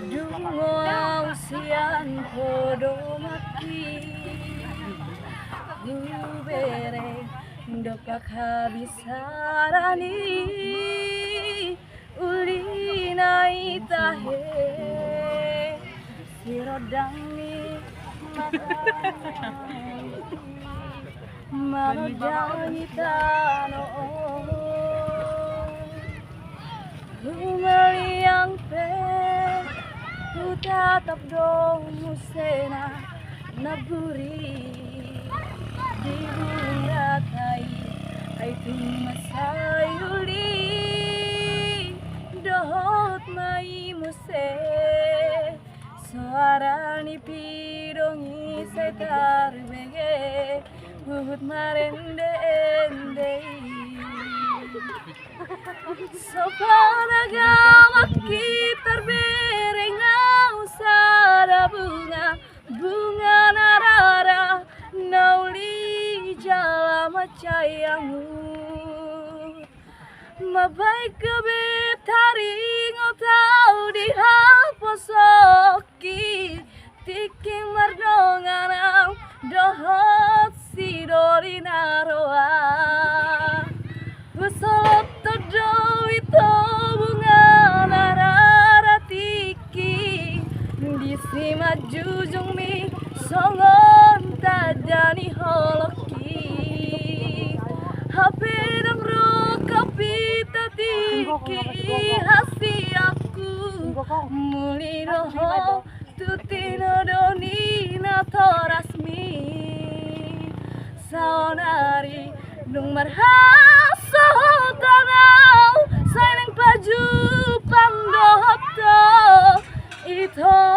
Dungo sian podo maki Ubere dopak habisarani Ulina itahe Sirodami Manodani tano Humaliang pe Utatap dong musena Naburi Di bungatai Ay tumasayuli Dohot mai muse Suara ni pidongi setar bege Uhut marende endei Sopanaga makitar berengau sada bunga narara nauli jala macayangu mabai kebetari ngotau di haposoki tiki mardonganang dohot sidori naroa Besolot todo itu bunga narara tiki Di maju mi songon tadani holoki Hape dang kapita tiki hasi aku Muli roho tutino doni nato rasmi Saonari nung marhaso tanaw Sayang paju pandohto Ito